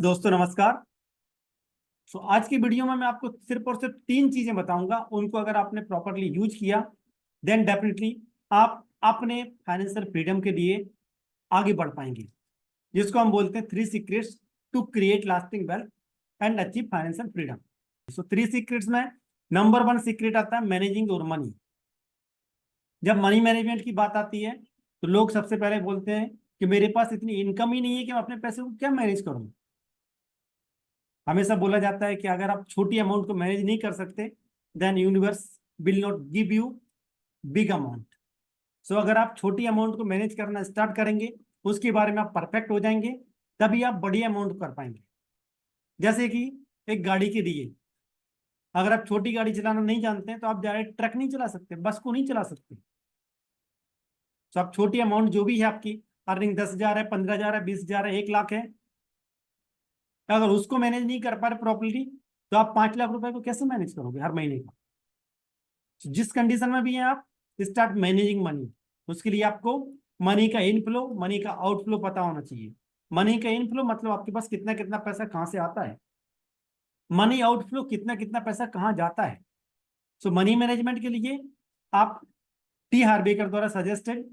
दोस्तों नमस्कार। आज की वीडियो में मैं आपको सिर्फ और सिर्फ तीन चीजें बताऊंगा। उनको अगर आपने प्रॉपरली यूज किया देन डेफिनेटली आप अपने फाइनेंशियल फ्रीडम के लिए आगे बढ़ पाएंगे, जिसको हम बोलते हैं 3 secrets to create lasting wealth and achieve financial freedom. 3 secrets में नंबर 1 सीक्रेट आता है मैनेजिंग योर मनी। जब मनी मैनेजमेंट की बात आती है तो लोग सबसे पहले बोलते हैं कि मेरे पास इतनी इनकम ही नहीं है कि मैं अपने पैसे को क्या मैनेज करूँ। हमेशा बोला जाता है कि अगर आप छोटी अमाउंट को मैनेज नहीं कर सकते then universe will not give you big amount. अगर आप छोटी अमाउंट को मैनेज करना स्टार्ट करेंगे, उसके बारे में आप परफेक्ट हो जाएंगे, तभी आप बड़ी अमाउंट कर पाएंगे। जैसे कि एक गाड़ी के लिए अगर आप छोटी गाड़ी चलाना नहीं जानते हैं तो आप डायरेक्ट ट्रक नहीं चला सकते, बस को नहीं चला सकते। आप छोटी अमाउंट जो भी है आपकी अर्निंग 10,000 है, 15,000 है, 20,000 है, 1 लाख है, अगर उसको मैनेज नहीं कर पा रहे प्रॉपर्ली तो आप 5 लाख रुपए को कैसे मैनेज करोगे हर महीने का। जिस कंडीशन में भी हैं आप, स्टार्ट मैनेजिंग मनी। उसके लिए आपको मनी का इनफ्लो मनी का आउटफ्लो पता होना चाहिए। मनी का इनफ्लो मतलब आपके पास कितना कितना पैसा कहाँ से आता है, मनी आउटफ्लो कितना कितना पैसा कहाँ जाता है। मनी मैनेजमेंट के लिए आप टी हार्वेकर द्वारा सजेस्टेड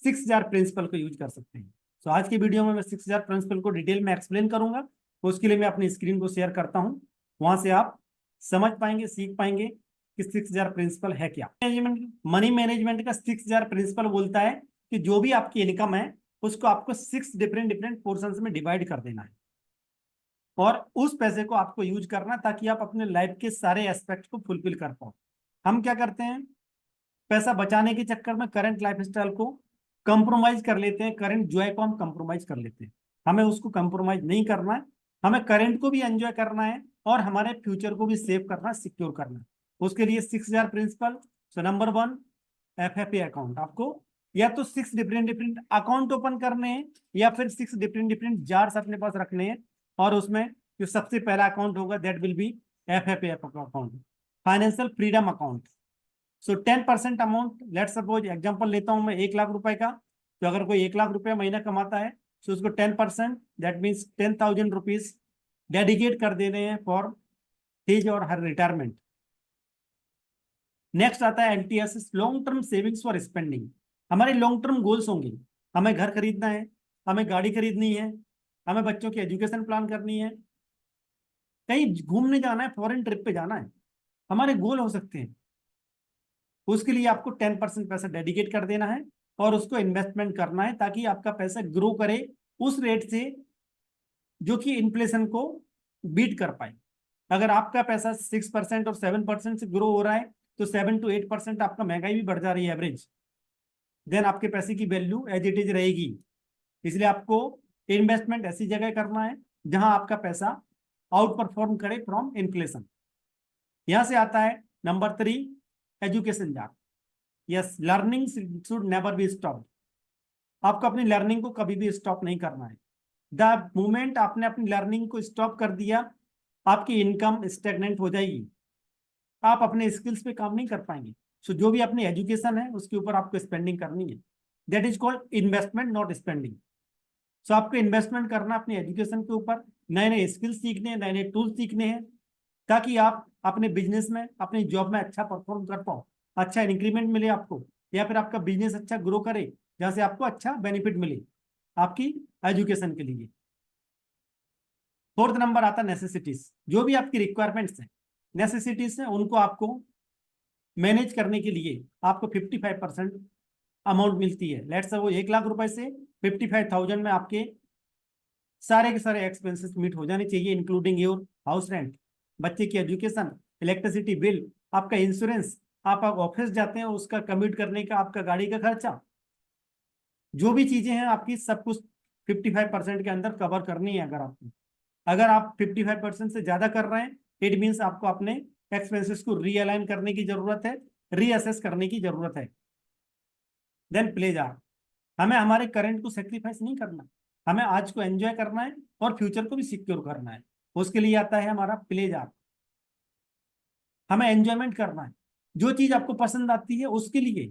6,000 प्रिंसिपल को यूज कर सकते हैं। आज की वीडियो में मैं 6,000 प्रिंसिपल को डिटेल में एक्सप्लेन करूंगा। उसके लिए मैं अपनी स्क्रीन को शेयर करता हूं, वहां से आप समझ पाएंगे, सीख पाएंगे कि 6,000 प्रिंसिपल है क्या। मैनेजमेंट मनी मैनेजमेंट का 6,000 प्रिंसिपल बोलता है कि जो भी आपकी इनकम है उसको आपको 6 डिफरेंट डिफरेंट पोर्शन में डिवाइड कर देना है और उस पैसे को आपको यूज करना ताकि आप अपने लाइफ के सारे एस्पेक्ट को फुलफिल कर पाओ। हम क्या करते हैं, पैसा बचाने के चक्कर में करंट लाइफस्टाइल को कंप्रोमाइज कर लेते हैं, करंट जॉय को हम कंप्रोमाइज कर लेते हैं। हमें उसको कंप्रोमाइज नहीं करना है, हमें करंट को भी एंजॉय करना है और हमारे फ्यूचर को भी सेव करना, सिक्योर करना है। उसके लिए 6,000 प्रिंसिपल। Number 1 FFA account. आपको या तो 6 डिफरेंट डिफरेंट अकाउंट ओपन करने हैं या फिर 6 डिफरेंट डिफरेंट जार्स अपने पास रखने हैं और उसमें जो सबसे पहला अकाउंट होगा that will be FFA account, financial freedom account. 10% amount, let suppose example लेता हूं मैं 1 लाख रुपए का। तो अगर कोई 1 लाख रुपए महीना कमाता है तो उसको 10% दैट मीन्स 10,000 रुपीज डेडिकेट कर देने हैं फॉर हिज और हर रिटायरमेंट। नेक्स्ट आता है LTS, long term savings for spending. हमारे लॉन्ग टर्म गोल्स होंगे, हमें घर खरीदना है, हमें गाड़ी खरीदनी है, हमें बच्चों की एजुकेशन प्लान करनी है, कहीं घूमने जाना है, फॉरेन ट्रिप पे जाना है, हमारे गोल हो सकते हैं। उसके लिए आपको 10% पैसा डेडिकेट कर देना है और उसको इन्वेस्टमेंट करना है ताकि आपका पैसा ग्रो करे उस रेट से जो कि इन्फ्लेशन को बीट कर पाए। अगर आपका पैसा 6% और 7% से ग्रो हो रहा है तो 7 to 8% आपका महंगाई भी बढ़ जा रही है एवरेज, देन आपके पैसे की वैल्यू एज इट इज रहेगी। इसलिए आपको इन्वेस्टमेंट ऐसी जगह करना है जहां आपका पैसा आउट परफॉर्म करे फ्रॉम इन्फ्लेशन। यहां से आता है नंबर 3, एजुकेशन जाप। Yes, learning should never be stop. आपको अपनी लर्निंग को कभी भी स्टॉप नहीं करना है। द मोमेंट आपने अपनी लर्निंग को स्टॉप कर दिया आपकी इनकम स्टेगनेंट हो जाएगी, आप अपने स्किल्स पे काम नहीं कर पाएंगे। जो भी अपनी एजुकेशन है उसके ऊपर आपको स्पेंडिंग करनी है, that is called investment not spending. आपको इन्वेस्टमेंट करना अपनी एजुकेशन के ऊपर, नए नए स्किल्स सीखने हैं, नए नए टूल्स सीखने हैं ताकि आप अपने बिजनेस में, अपनी जॉब में अच्छा परफॉर्म कर पाओ, अच्छा इंक्रीमेंट मिले आपको, या फिर आपका बिजनेस अच्छा ग्रो करे जहां से आपको अच्छा बेनिफिट मिले आपकी एजुकेशन के लिए। फोर्थ नंबर आता है नेसेसिटीज। जो भी आपकी रिक्वायरमेंट्स हैं, नेसेसिटीज हैं, उनको आपको मैनेज करने के लिए आपको 55% अमाउंट मिलती है। लेट्स से वो 1 लाख रुपए से 55,000 में आपके सारे के सारे एक्सपेंसेस मीट हो जाने चाहिए, इंक्लूडिंग योर हाउस रेंट, बच्चे की एजुकेशन, इलेक्ट्रिसिटी बिल, आपका इंश्योरेंस, आप ऑफिस जाते हैं उसका कम्यूट करने का, आपका गाड़ी का खर्चा, जो भी चीजें हैं आपकी सब कुछ 55% के अंदर कवर करनी है। अगर आप 55% से ज्यादा कर रहे हैं इट मीन्स आपको अपने एक्सपेंसेस को रीअलाइन करने की जरूरत है, रीअसेस करने की जरूरत है। देन प्लेजर, हमें हमारे करंट को सेक्रीफाइस नहीं करना, हमें आज को एंजॉय करना है और फ्यूचर को भी सिक्योर करना है। उसके लिए आता है हमारा प्लेजर, हमें एंजॉयमेंट करना है। जो चीज आपको पसंद आती है उसके लिए,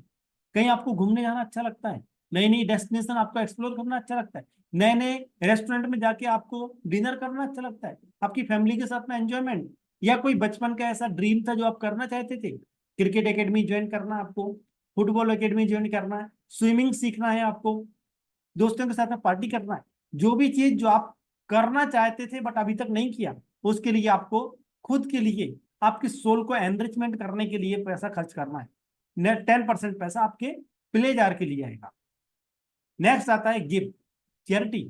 कहीं आपको घूमने जाना अच्छा लगता है, नई नई डेस्टिनेशन आपको एक्सप्लोर करना अच्छा लगता है, नए नए रेस्टोरेंट में जाके आपको डिनर करना अच्छा लगता है, आपकी फैमिली के साथ में एंजॉयमेंट, या कोई बचपन का ऐसा ड्रीम था जो आप करना चाहते थे, क्रिकेट एकेडमी ज्वाइन करना आपको, फुटबॉल एकेडमी ज्वाइन करना है, स्विमिंग सीखना है आपको, दोस्तों के साथ में पार्टी करना है, जो भी चीज जो आप करना चाहते थे बट अभी तक नहीं किया, उसके लिए आपको खुद के लिए, आपकी सोल को एनरिचमेंट करने के लिए पैसा खर्च करना है। 10% पैसा आपके प्ले जार के लिए आएगा। नेक्स्ट आता है गिव, चैरिटी।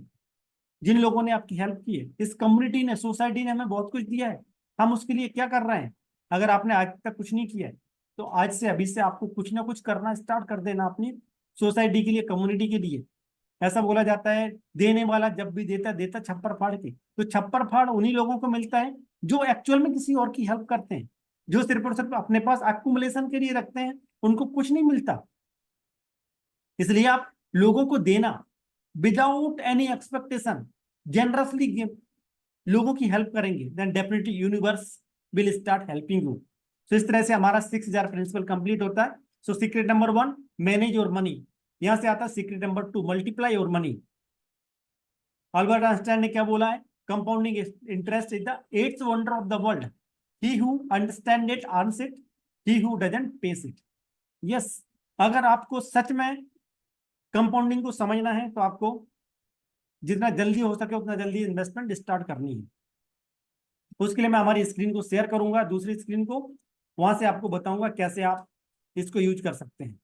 जिन लोगों ने आपकी हेल्प की है, इस कम्युनिटी ने, सोसाइटी ने हमें बहुत कुछ दिया है, हम उसके लिए क्या कर रहे हैं? अगर आपने आज तक कुछ नहीं किया है तो आज से, अभी से आपको कुछ ना कुछ करना स्टार्ट कर देना अपनी सोसाइटी के लिए, कम्युनिटी के लिए। ऐसा बोला जाता है, देने वाला जब भी देता देता छप्पर फाड़ के, तो छप्पर फाड़ उन्हीं लोगों को मिलता है जो एक्चुअल में किसी और की हेल्प करते हैं। जो सिर्फ और सिर्फ अपने पास एक्युमुलेशन के लिए रखते हैं, उनको कुछ नहीं मिलता। इसलिए आप लोगों को देना विदाउट एनी एक्सपेक्टेशन, जेनरसली लोगों की हेल्प करेंगे, then definitely universe will start helping you. तो इस तरह से हमारा 6000 प्रिंसिपल कंप्लीट होता है। So secret number 1, manage your money. यहां से आता है secret number 2, multiply your money. Albert Einstein ने क्या बोला है? Compounding interest is the eighth wonder of the world, he who understand it earns it, he who doesn't pays it. Yes, अगर आपको सच में कंपाउंडिंग को समझना है तो आपको जितना जल्दी हो सके उतना जल्दी इन्वेस्टमेंट स्टार्ट करनी है। उसके लिए मैं हमारी स्क्रीन को शेयर करूंगा, दूसरी स्क्रीन को, वहां से आपको बताऊंगा कैसे आप इसको यूज कर सकते हैं।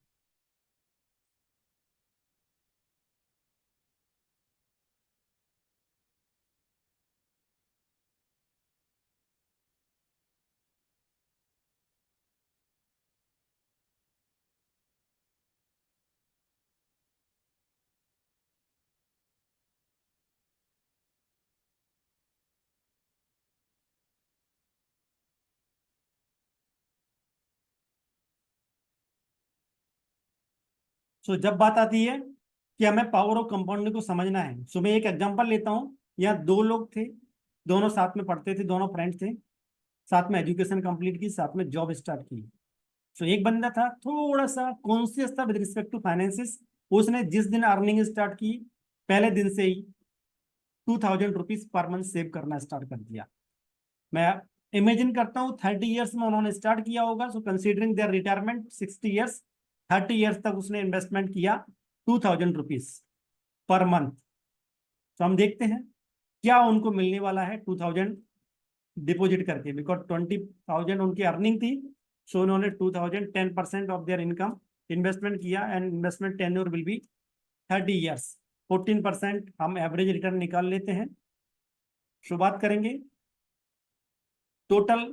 सो जब बात आती है कि हमें पावर ऑफ कंपाउंडिंग को समझना है, सो मैं एक एग्जांपल लेता हूँ। यहाँ दो लोग थे, दोनों साथ में पढ़ते थे, दोनों फ्रेंड्स थे, साथ में एजुकेशन कंप्लीट की, साथ में जॉब स्टार्ट की। सो एक बंदा था थोड़ा सा कॉन्शियस था विद रिस्पेक्ट टू फाइनेंसिस। उसने जिस दिन अर्निंग स्टार्ट की, पहले दिन से ही 2000 रुपीज पर मंथ सेव करना स्टार्ट कर दिया। मैं इमेजिन करता हूँ 30 ईयर्स में उन्होंने स्टार्ट किया होगा। So considering there retirement 60 years, 30 years तक उसने इन्वेस्टमेंट किया 2000 रुपीज पर मंथ। तो हम देखते हैं क्या उनको मिलने वाला है 2000 डिपॉजिट करके, बिकॉज 20,000 उनकी अर्निंग थी। सो उन्होंने 2000, 10% ऑफ देयर इनकम इन्वेस्टमेंट किया, and investment tenure will be 30 years. 14% हम एवरेज रिटर्न निकाल लेते हैं। शुरुआत करेंगे, टोटल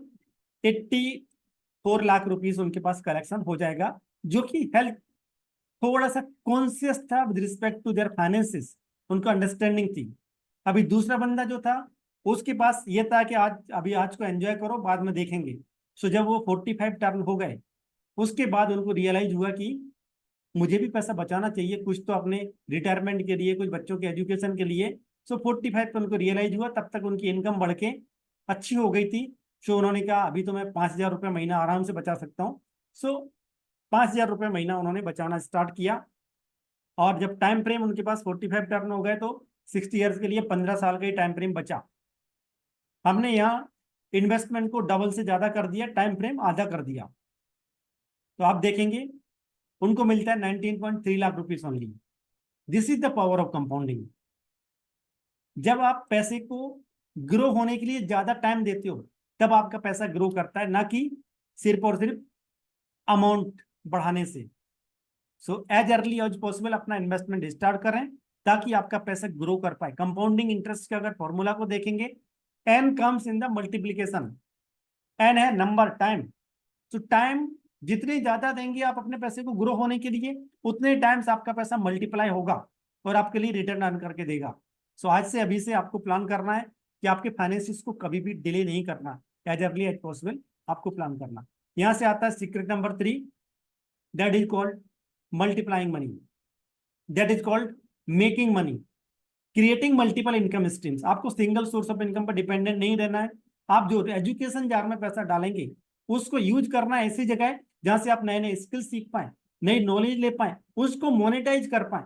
84 लाख रुपीज उनके पास कलेक्शन हो जाएगा, जो कि हेल्थ थोड़ा सा कॉन्शियस था with respect to their finances, उनको अंडरस्टैंडिंग थी। अभी दूसरा बंदा जो था, उसके पास ये था कि आज को एंजॉय करो, बाद में देखेंगे। सो जब वो 45 टर्न हो गए, उसके बाद उनको रियलाइज हुआ कि मुझे भी पैसा बचाना चाहिए कुछ तो, अपने रिटायरमेंट के लिए, कुछ बच्चों के एजुकेशन के लिए। सो 45 पर उनको रियलाइज हुआ, तब तक उनकी इनकम बढ़ के अच्छी हो गई थी। सो उन्होंने कहा अभी तो मैं 5,000 रुपये महीना आराम से बचा सकता हूँ। सो 5,000 रुपये महीना उन्होंने बचाना स्टार्ट किया। और जब टाइम फ्रेम उनके पास 45 टर्न हो गए, तो 60 ईयर्स के लिए 15 साल का ही टाइम फ्रेम बचा। हमने यहाँ इन्वेस्टमेंट को डबल से ज्यादा कर दिया, टाइम फ्रेम आधा कर दिया। तो आप देखेंगे उनको मिलता है 19.3 lakh rupees only. This is the power of compounding. जब आप पैसे को ग्रो होने के लिए ज्यादा टाइम देते हो, तब आपका पैसा ग्रो करता है, ना कि सिर्फ और सिर्फ अमाउंट बढ़ाने से। So as early as possible अपना इन्वेस्टमेंट स्टार्ट करें, ताकि आपका पैसा ग्रो कर पाए। कंपाउंडिंग इंटरेस्ट के अगर फॉर्मूला को देखेंगे, n comes in the multiplication. N है नंबर, टाइम। तो टाइम जितने ज्यादा देंगे आप अपने पैसे को ग्रो होने के लिए, उतने टाइम्स आपका पैसा मल्टीप्लाई होगा और आपके लिए रिटर्न अर्न करके देगा। सो आज से, अभी से आपको प्लान करना है कि आपके फाइनेंसिस को कभी भी डिले नहीं करना, एज अर्ली एज पॉसिबल आपको प्लान करना। यहां से आता है secret number 3, that is called multiplying money, that is called making money, creating multiple income streams. आपको सिंगल सोर्स ऑफ इनकम पर डिपेंडेंट नहीं रहना है। आप जो एजुकेशन जार में पैसा डालेंगे, उसको यूज करना ऐसी जगह है जहां से आप नए नए स्किल सीख पाए, नई नॉलेज ले पाए, उसको मोनेटाइज कर पाए,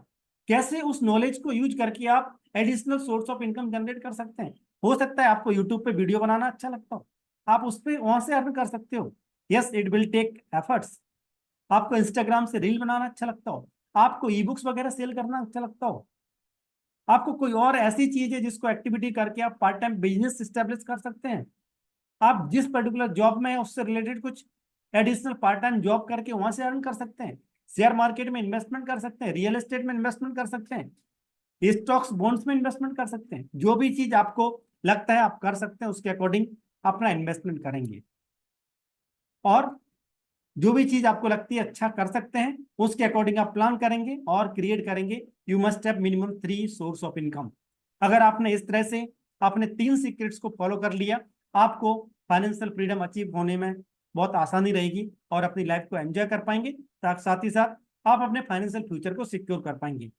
कैसे उस नॉलेज को यूज करके आप additional source of income generate कर सकते हैं। हो सकता है आपको यूट्यूब पे वीडियो बनाना अच्छा लगता हो, आप उस पर वहां से अर्न कर सकते हो। Yes, it will take efforts. आपको इंस्टाग्राम से रील बनाना अच्छा लगता हो, आपको ई बुक्स वगैरह सेल करना अच्छा लगता हो, आपको कोई और ऐसी चीज है जिसको एक्टिविटी करके आप पार्ट टाइम बिजनेस स्टेब्लिश कर सकते हैं। आप जिस पर्टिकुलर जॉब में है उससे रिलेटेड कुछ एडिशनल पार्ट टाइम जॉब करके वहां से अर्न कर सकते हैं। शेयर मार्केट में इन्वेस्टमेंट कर सकते हैं, रियल एस्टेट में इन्वेस्टमेंट कर सकते हैं, स्टॉक्स बॉन्ड्स में इन्वेस्टमेंट कर सकते हैं। जो भी चीज आपको लगता है आप कर सकते हैं, उसके अकॉर्डिंग अपना इन्वेस्टमेंट करेंगे। और जो भी चीज आपको लगती है अच्छा कर सकते हैं, उसके अकॉर्डिंग आप प्लान करेंगे और क्रिएट करेंगे। You must have minimum 3 source of income. अगर आपने इस तरह से अपने 3 सीक्रेट्स को फॉलो कर लिया, आपको फाइनेंशियल फ्रीडम अचीव होने में बहुत आसानी रहेगी और अपनी लाइफ को एंजॉय कर पाएंगे। साथ ही साथ आप अपने फाइनेंशियल फ्यूचर को सिक्योर कर पाएंगे।